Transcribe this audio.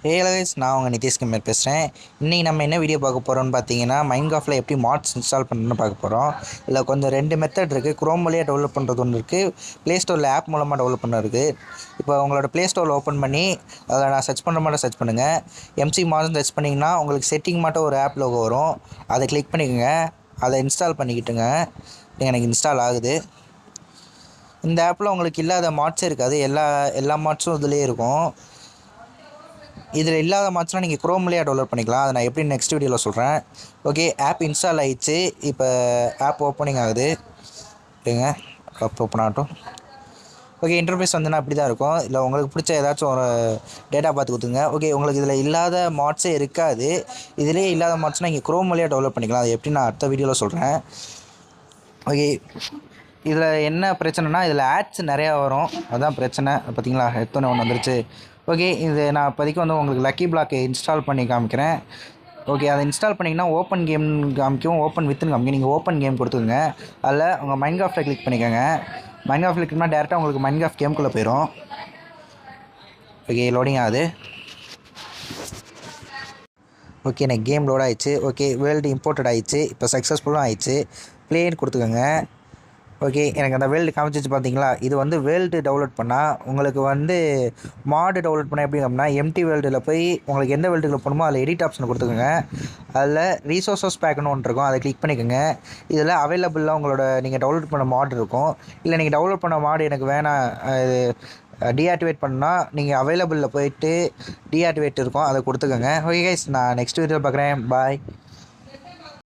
Hello guys, நான் உங்கள் நிதிஷ் குமார் பேசுகிறேன். இன்றைக்கி நம்ம என்ன வீடியோ பார்க்க போகிறோம்னு பார்த்தீங்கன்னா, மைன்கிராஃப்ட்டில் எப்படி மாட்ஸ் இன்ஸ்டால் பண்ணணும்னு பார்க்க போகிறோம். இதில் கொஞ்சம் 2 மெத்தட் இருக்குது. குரோம் வழியாக டெவலப் பண்ணுறது ஒன்று இருக்குது, ப்ளே ஸ்டோரில் ஆப் மூலமாக டெவலப் பண்ணுறது. இப்போ உங்களோட ப்ளே ஸ்டோரில் ஓப்பன் பண்ணி அதில் நான் சர்ச் பண்ணுற மாதிரி சர்ச் பண்ணுங்கள். எம்சி மாட்ஸ்னு சர்ச் பண்ணிங்கன்னா உங்களுக்கு செட்டிங் மட்டும் ஒரு ஆப் லோகோ வரும். அதை கிளிக் பண்ணிக்கோங்க. அதை இன்ஸ்டால் பண்ணிக்கிட்டுங்க. எனக்கு இன்ஸ்டால் ஆகுது. இந்த ஆப்பில் உங்களுக்கு இல்லாத மாட்ஸே இருக்காது. எல்லா மாட்ஸும் இதுலேயே இருக்கும். இதில் இல்லாத மாட்ஸ்னால் நீங்கள் குரோம்லேயே டெவலப் பண்ணிக்கலாம். அதை நான் எப்படி நெக்ஸ்ட் வீடியோவில் சொல்கிறேன். ஓகே, ஆப் இன்ஸ்டால் ஆகிடுச்சு. இப்போ ஆப் ஓப்பனிங் ஆகுது. ஓகேங்க, ஆப் ஓப்பன் ஆகட்டும். ஓகே, இன்டர்ஃபேஸ் வந்துன்னா அப்படி தான் இருக்கும். இல்லை உங்களுக்கு பிடிச்ச ஏதாச்சும் ஒரு டேட்டா பார்த்து கொடுத்துங்க. ஓகே, உங்களுக்கு இதில் இல்லாத மாட்ஸே இருக்காது. இதிலே இல்லாத மாட்ஸ்னால் நீங்கள் குரோம் வழியாக டெவலப் பண்ணிக்கலாம். அது எப்படி நான் அடுத்த வீடியோவில் சொல்கிறேன். ஓகே, இதில் என்ன பிரச்சனைனா இதில் ஆட்ஸ் நிறையா வரும். அதுதான் பிரச்சனை. பார்த்தீங்களா, எடுத்தோன்னே ஒன்று வந்துருச்சு. ஓகே, இது நான் இப்போதைக்கு வந்து உங்களுக்கு லக்கி பிளாக்கை இன்ஸ்டால் பண்ணி காமிக்கிறேன். ஓகே, அதை இன்ஸ்டால் பண்ணிங்கன்னா ஓப்பன் கேம் காமிக்கும், ஓப்பன் வித்துன்னு காமிக்கும். நீங்கள் ஓப்பன் கேம் கொடுத்துங்க. அதில் உங்கள் மைன்கிராஃப்ட்டை கிளிக் பண்ணிக்கோங்க. மைன்கிராஃப்ட் கிளிக் பண்ணால் டேரெக்டாக உங்களுக்கு மைன்கிராஃப்ட் கேம்குள்ளே போயிடும். ஓகே, லோடிங் ஆகுது. ஓகே, எனக்கு கேம் லோட் ஆகிடுச்சு. ஓகே, வேர்ல்டு இம்போர்ட்டட் ஆகிடுச்சு. இப்போ சக்ஸஸ்ஃபுல்லும் ஆகிடுச்சு. ப்ளேன்னு கொடுத்துக்கோங்க. ஓகே, எனக்கு அந்த வேர்ல்டு காமிச்சிச்சு பார்த்தீங்களா. இது வந்து வேர்ல்டு டவுன்லோட் பண்ணால் உங்களுக்கு வந்து மாடு டவுன்லோட் பண்ணால் எப்படி அப்படின்னா, எம்டி வேர்ல்டில் போய் உங்களுக்கு எந்த வேர்ல்டுக்குள்ள போகணுமோ அதில் எடிட் ஆப்ஷனை கொடுத்துக்கோங்க. அதில் ரீசோர்ஸஸ் பேக்குன்னு ஒன்று இருக்கும், அதை கிளிக் பண்ணிக்கோங்க. இதில் அவைலபிளாக உங்களோட நீங்கள் டவுன்லோட் பண்ண மாடு இருக்கும். இல்லை நீங்கள் டவுன்லோட் பண்ண மாடு எனக்கு வேணாம், இது டீஆக்டிவேட் பண்ணால் நீங்கள் அவைலபிளில் போயிட்டு டீஆக்டிவேட் இருக்கும், அதை கொடுத்துக்கோங்க. ஓகே கைஸ், நான் நெக்ஸ்ட் வீடியோ பார்க்குறேன். பாய்.